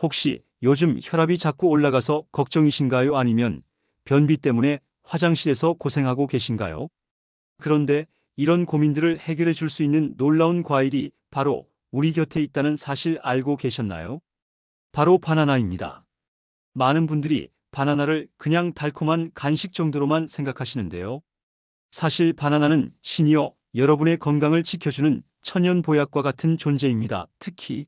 혹시 요즘 혈압이 자꾸 올라가서 걱정이신가요? 아니면 변비 때문에 화장실에서 고생하고 계신가요? 그런데 이런 고민들을 해결해 줄 수 있는 놀라운 과일이 바로 우리 곁에 있다는 사실 알고 계셨나요? 바로 바나나입니다. 많은 분들이 바나나를 그냥 달콤한 간식 정도로만 생각하시는데요. 사실 바나나는 신이어 여러분의 건강을 지켜주는 천연 보약과 같은 존재입니다. 특히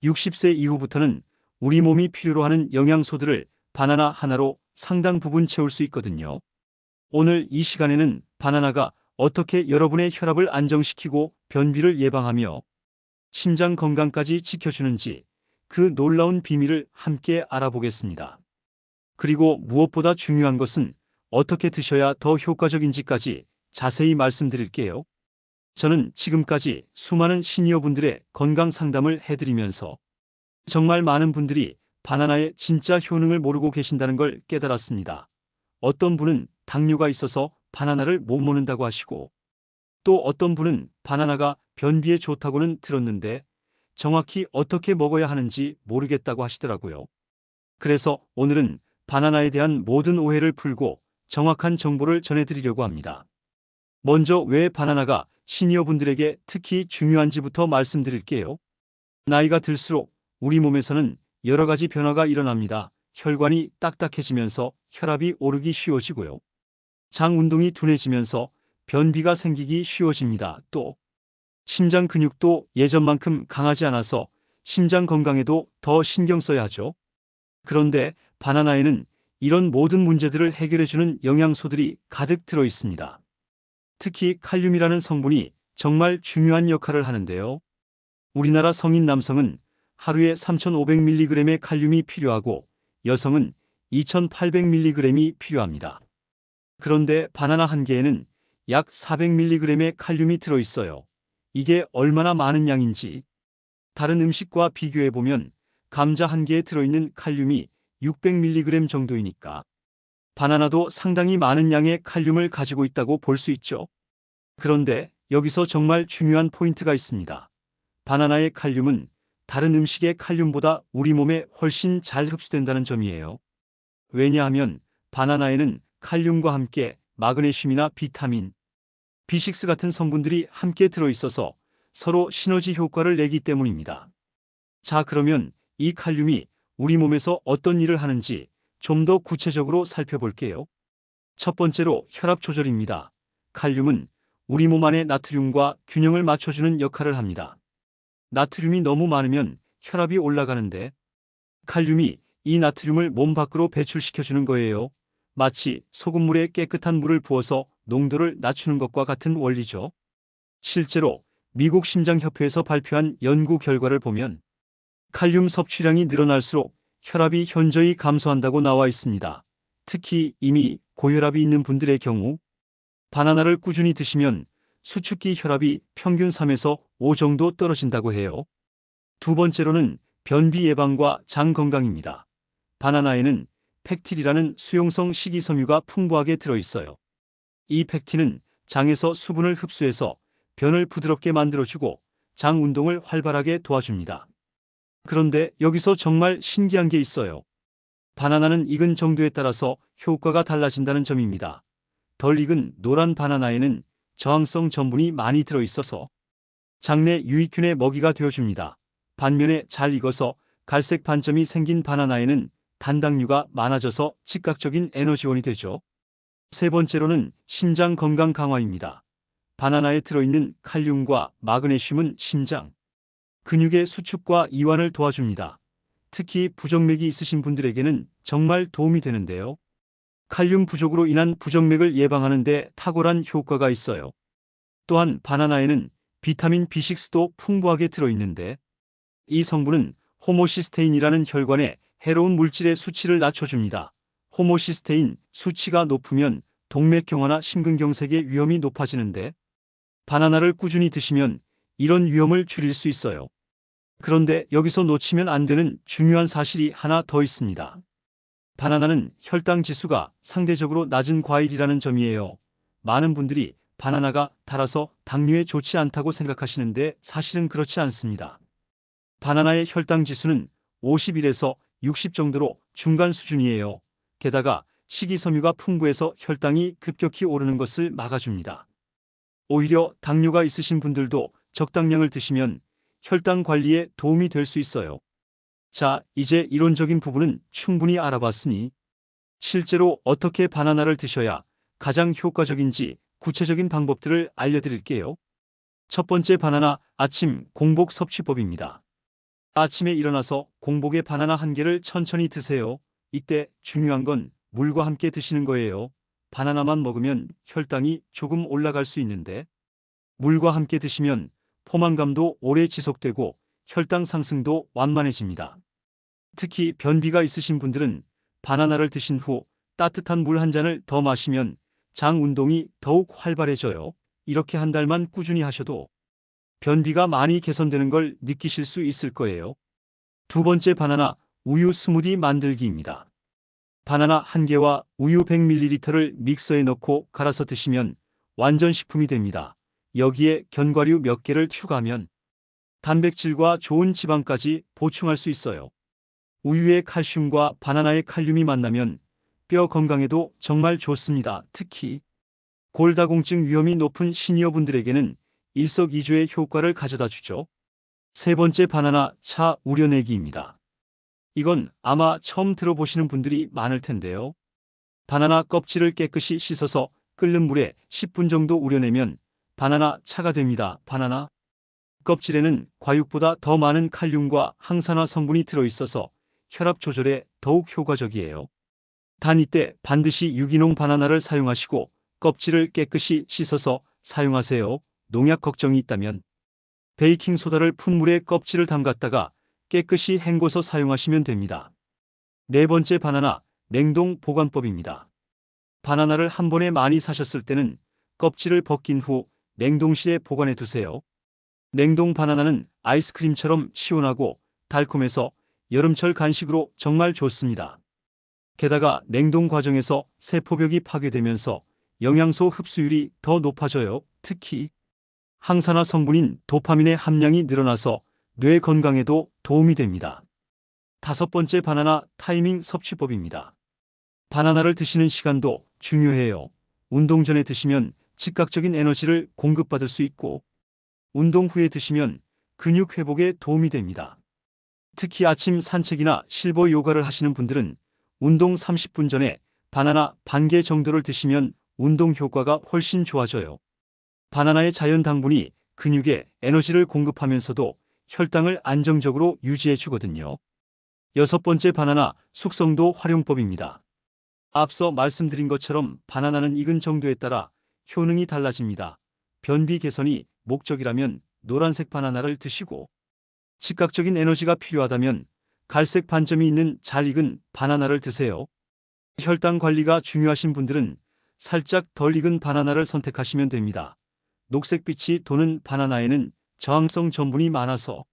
60세 이후부터는 우리 몸이 필요로 하는 영양소들을 바나나 하나로 상당 부분 채울 수 있거든요. 오늘 이 시간에는 바나나가 어떻게 여러분의 혈압을 안정시키고 변비를 예방하며 심장 건강까지 지켜주는지 그 놀라운 비밀을 함께 알아보겠습니다. 그리고 무엇보다 중요한 것은 어떻게 드셔야 더 효과적인지까지 자세히 말씀드릴게요. 저는 지금까지 수많은 시니어분들의 건강 상담을 해드리면서 정말 많은 분들이 바나나의 진짜 효능을 모르고 계신다는 걸 깨달았습니다. 어떤 분은 당뇨가 있어서 바나나를 못 먹는다고 하시고, 또 어떤 분은 바나나가 변비에 좋다고는 들었는데 정확히 어떻게 먹어야 하는지 모르겠다고 하시더라고요. 그래서 오늘은 바나나에 대한 모든 오해를 풀고 정확한 정보를 전해드리려고 합니다. 먼저 왜 바나나가 시니어분들에게 특히 중요한지부터 말씀드릴게요. 나이가 들수록 우리 몸에서는 여러 가지 변화가 일어납니다. 혈관이 딱딱해지면서 혈압이 오르기 쉬워지고요. 장 운동이 둔해지면서 변비가 생기기 쉬워집니다. 또 심장 근육도 예전만큼 강하지 않아서 심장 건강에도 더 신경 써야 하죠. 그런데 바나나에는 이런 모든 문제들을 해결해주는 영양소들이 가득 들어 있습니다. 특히 칼륨이라는 성분이 정말 중요한 역할을 하는데요. 우리나라 성인 남성은 하루에 3,500mg의 칼륨이 필요하고 여성은 2,800mg이 필요합니다. 그런데 바나나 한 개에는 약 400mg의 칼륨이 들어있어요. 이게 얼마나 많은 양인지 다른 음식과 비교해보면 감자 한 개에 들어있는 칼륨이 600mg 정도이니까 바나나도 상당히 많은 양의 칼륨을 가지고 있다고 볼 수 있죠. 그런데 여기서 정말 중요한 포인트가 있습니다. 바나나의 칼륨은 다른 음식의 칼륨보다 우리 몸에 훨씬 잘 흡수된다는 점이에요. 왜냐하면 바나나에는 칼륨과 함께 마그네슘이나 비타민, B6 같은 성분들이 함께 들어있어서 서로 시너지 효과를 내기 때문입니다. 자, 그러면 이 칼륨이 우리 몸에서 어떤 일을 하는지 좀 더 구체적으로 살펴볼게요. 첫 번째로 혈압 조절입니다. 칼륨은 우리 몸 안의 나트륨과 균형을 맞춰주는 역할을 합니다. 나트륨이 너무 많으면 혈압이 올라가는데 칼륨이 이 나트륨을 몸 밖으로 배출시켜주는 거예요. 마치 소금물에 깨끗한 물을 부어서 농도를 낮추는 것과 같은 원리죠. 실제로 미국 심장협회에서 발표한 연구 결과를 보면 칼륨 섭취량이 늘어날수록 혈압이 현저히 감소한다고 나와 있습니다. 특히 이미 고혈압이 있는 분들의 경우 바나나를 꾸준히 드시면 수축기 혈압이 평균 3에서 5 정도 떨어진다고 해요. 두 번째로는 변비 예방과 장 건강입니다. 바나나에는 팩틴이라는 수용성 식이섬유가 풍부하게 들어있어요. 이 팩틴은 장에서 수분을 흡수해서 변을 부드럽게 만들어주고 장 운동을 활발하게 도와줍니다. 그런데 여기서 정말 신기한 게 있어요. 바나나는 익은 정도에 따라서 효과가 달라진다는 점입니다. 덜 익은 노란 바나나에는 저항성 전분이 많이 들어있어서 장내 유익균의 먹이가 되어줍니다. 반면에 잘 익어서 갈색 반점이 생긴 바나나에는 단당류가 많아져서 즉각적인 에너지원이 되죠. 세 번째로는 심장 건강 강화입니다. 바나나에 들어있는 칼륨과 마그네슘은 심장 근육의 수축과 이완을 도와줍니다. 특히 부정맥이 있으신 분들에게는 정말 도움이 되는데요. 칼륨 부족으로 인한 부정맥을 예방하는 데 탁월한 효과가 있어요. 또한 바나나에는 비타민 B6도 풍부하게 들어있는데 이 성분은 호모시스테인이라는 혈관에 해로운 물질의 수치를 낮춰줍니다. 호모시스테인 수치가 높으면 동맥경화나 심근경색의 위험이 높아지는데 바나나를 꾸준히 드시면 이런 위험을 줄일 수 있어요. 그런데 여기서 놓치면 안 되는 중요한 사실이 하나 더 있습니다. 바나나는 혈당 지수가 상대적으로 낮은 과일이라는 점이에요. 많은 분들이 바나나가 달아서 당뇨에 좋지 않다고 생각하시는데 사실은 그렇지 않습니다. 바나나의 혈당 지수는 51에서 60 정도로 중간 수준이에요. 게다가 식이섬유가 풍부해서 혈당이 급격히 오르는 것을 막아줍니다. 오히려 당뇨가 있으신 분들도 적당량을 드시면 혈당 관리에 도움이 될 수 있어요. 자, 이제 이론적인 부분은 충분히 알아봤으니 실제로 어떻게 바나나를 드셔야 가장 효과적인지 구체적인 방법들을 알려드릴게요. 첫 번째, 바나나 아침 공복 섭취법입니다. 아침에 일어나서 공복에 바나나 한 개를 천천히 드세요. 이때 중요한 건 물과 함께 드시는 거예요. 바나나만 먹으면 혈당이 조금 올라갈 수 있는데 물과 함께 드시면 포만감도 오래 지속되고 혈당 상승도 완만해집니다. 특히 변비가 있으신 분들은 바나나를 드신 후 따뜻한 물 한 잔을 더 마시면 장 운동이 더욱 활발해져요. 이렇게 한 달만 꾸준히 하셔도 변비가 많이 개선되는 걸 느끼실 수 있을 거예요. 두 번째, 바나나 우유 스무디 만들기입니다. 바나나 한 개와 우유 100ml를 믹서에 넣고 갈아서 드시면 완전 식품이 됩니다. 여기에 견과류 몇 개를 추가하면 단백질과 좋은 지방까지 보충할 수 있어요. 우유의 칼슘과 바나나의 칼륨이 만나면 뼈 건강에도 정말 좋습니다. 특히 골다공증 위험이 높은 시니어분들에게는 일석이조의 효과를 가져다 주죠. 세 번째, 바나나 차 우려내기입니다. 이건 아마 처음 들어보시는 분들이 많을 텐데요. 바나나 껍질을 깨끗이 씻어서 끓는 물에 10분 정도 우려내면 바나나 차가 됩니다. 바나나 껍질에는 과육보다 더 많은 칼륨과 항산화 성분이 들어있어서 혈압 조절에 더욱 효과적이에요. 단 이때 반드시 유기농 바나나를 사용하시고 껍질을 깨끗이 씻어서 사용하세요. 농약 걱정이 있다면 베이킹소다를 푼 물에 껍질을 담갔다가 깨끗이 헹궈서 사용하시면 됩니다. 네 번째, 바나나 냉동 보관법입니다. 바나나를 한 번에 많이 사셨을 때는 껍질을 벗긴 후 냉동실에 보관해 두세요. 냉동 바나나는 아이스크림처럼 시원하고 달콤해서 여름철 간식으로 정말 좋습니다. 게다가 냉동 과정에서 세포벽이 파괴되면서 영양소 흡수율이 더 높아져요. 특히 항산화 성분인 도파민의 함량이 늘어나서 뇌 건강에도 도움이 됩니다. 다섯 번째, 바나나 타이밍 섭취법입니다. 바나나를 드시는 시간도 중요해요. 운동 전에 드시면 즉각적인 에너지를 공급받을 수 있고 운동 후에 드시면 근육 회복에 도움이 됩니다. 특히 아침 산책이나 실버 요가를 하시는 분들은 운동 30분 전에 바나나 반 개 정도를 드시면 운동 효과가 훨씬 좋아져요. 바나나의 자연 당분이 근육에 에너지를 공급하면서도 혈당을 안정적으로 유지해 주거든요. 여섯 번째, 바나나 숙성도 활용법입니다. 앞서 말씀드린 것처럼 바나나는 익은 정도에 따라 효능이 달라집니다. 변비 개선이 목적이라면 노란색 바나나를 드시고 즉각적인 에너지가 필요하다면 갈색 반점이 있는 잘 익은 바나나를 드세요. 혈당 관리가 중요하신 분들은 살짝 덜 익은 바나나를 선택하시면 됩니다. 녹색빛이 도는 바나나에는 저항성 전분이 많아서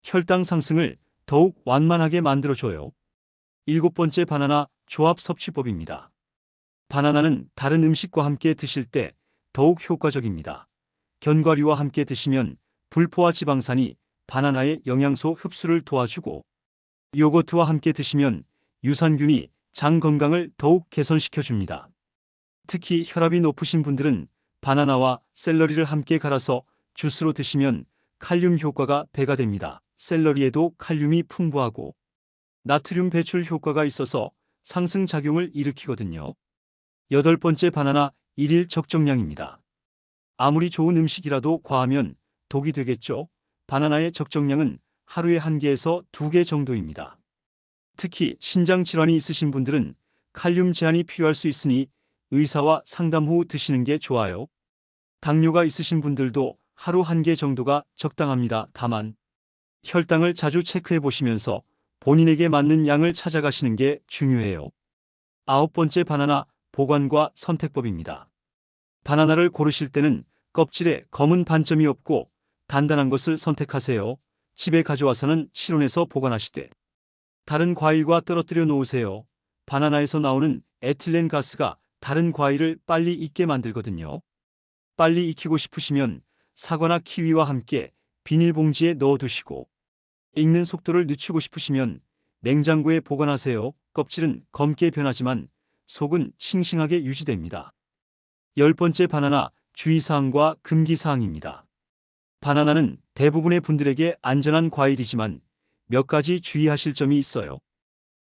혈당 상승을 더욱 완만하게 만들어줘요. 일곱 번째, 바나나 조합 섭취법입니다. 바나나는 다른 음식과 함께 드실 때 더욱 효과적입니다. 견과류와 함께 드시면 불포화 지방산이 바나나의 영양소 흡수를 도와주고 요거트와 함께 드시면 유산균이 장 건강을 더욱 개선시켜 줍니다. 특히 혈압이 높으신 분들은 바나나와 샐러리를 함께 갈아서 주스로 드시면 칼륨 효과가 배가 됩니다. 샐러리에도 칼륨이 풍부하고 나트륨 배출 효과가 있어서 상승 작용을 일으키거든요. 여덟 번째, 바나나 일일 적정량입니다. 아무리 좋은 음식이라도 과하면 독이 되겠죠. 바나나의 적정량은 하루에 1개에서 2개 정도입니다. 특히 신장 질환이 있으신 분들은 칼륨 제한이 필요할 수 있으니 의사와 상담 후 드시는 게 좋아요. 당뇨가 있으신 분들도 하루 1개 정도가 적당합니다. 다만 혈당을 자주 체크해 보시면서 본인에게 맞는 양을 찾아가시는 게 중요해요. 아홉 번째, 바나나 보관과 선택법입니다. 바나나를 고르실 때는 껍질에 검은 반점이 없고 단단한 것을 선택하세요. 집에 가져와서는 실온에서 보관하시되 다른 과일과 떨어뜨려 놓으세요. 바나나에서 나오는 에틸렌 가스가 다른 과일을 빨리 익게 만들거든요. 빨리 익히고 싶으시면 사과나 키위와 함께 비닐봉지에 넣어두시고 익는 속도를 늦추고 싶으시면 냉장고에 보관하세요. 껍질은 검게 변하지만 속은 싱싱하게 유지됩니다. 10번째 바나나 주의사항과 금기사항입니다. 바나나는 대부분의 분들에게 안전한 과일이지만 몇 가지 주의하실 점이 있어요.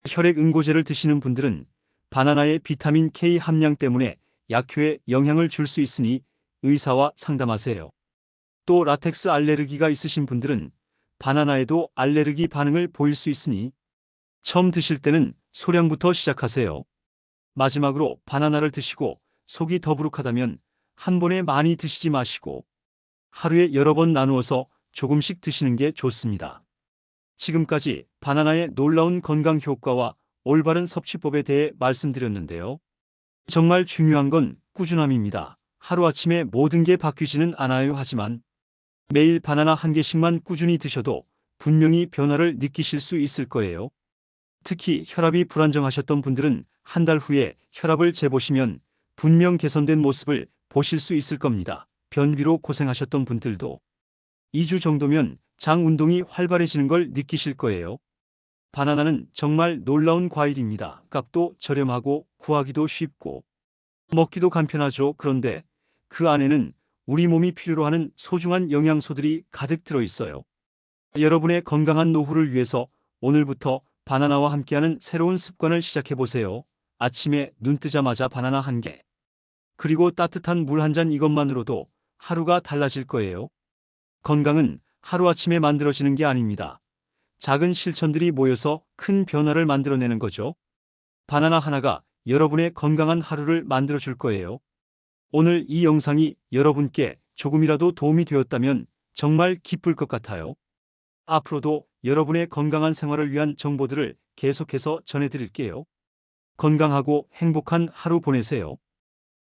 혈액 응고제를 드시는 분들은 바나나의 비타민 K 함량 때문에 약효에 영향을 줄 수 있으니 의사와 상담하세요. 또 라텍스 알레르기가 있으신 분들은 바나나에도 알레르기 반응을 보일 수 있으니 처음 드실 때는 소량부터 시작하세요. 마지막으로 바나나를 드시고 속이 더부룩하다면 한 번에 많이 드시지 마시고 하루에 여러 번 나누어서 조금씩 드시는 게 좋습니다. 지금까지 바나나의 놀라운 건강 효과와 올바른 섭취법에 대해 말씀드렸는데요. 정말 중요한 건 꾸준함입니다. 하루아침에 모든 게 바뀌지는 않아요. 하지만 매일 바나나 한 개씩만 꾸준히 드셔도 분명히 변화를 느끼실 수 있을 거예요. 특히 혈압이 불안정하셨던 분들은 한 달 후에 혈압을 재보시면 분명 개선된 모습을 보실 수 있을 겁니다. 변비로 고생하셨던 분들도 2주 정도면 장 운동이 활발해지는 걸 느끼실 거예요. 바나나는 정말 놀라운 과일입니다. 값도 저렴하고 구하기도 쉽고 먹기도 간편하죠. 그런데 그 안에는 우리 몸이 필요로 하는 소중한 영양소들이 가득 들어 있어요. 여러분의 건강한 노후를 위해서 오늘부터 바나나와 함께하는 새로운 습관을 시작해 보세요. 아침에 눈 뜨자마자 바나나 한 개. 그리고 따뜻한 물 한 잔, 이것만으로도 하루가 달라질 거예요. 건강은 하루아침에 만들어지는 게 아닙니다. 작은 실천들이 모여서 큰 변화를 만들어내는 거죠. 바나나 하나가 여러분의 건강한 하루를 만들어줄 거예요. 오늘 이 영상이 여러분께 조금이라도 도움이 되었다면 정말 기쁠 것 같아요. 앞으로도 여러분의 건강한 생활을 위한 정보들을 계속해서 전해드릴게요. 건강하고 행복한 하루 보내세요.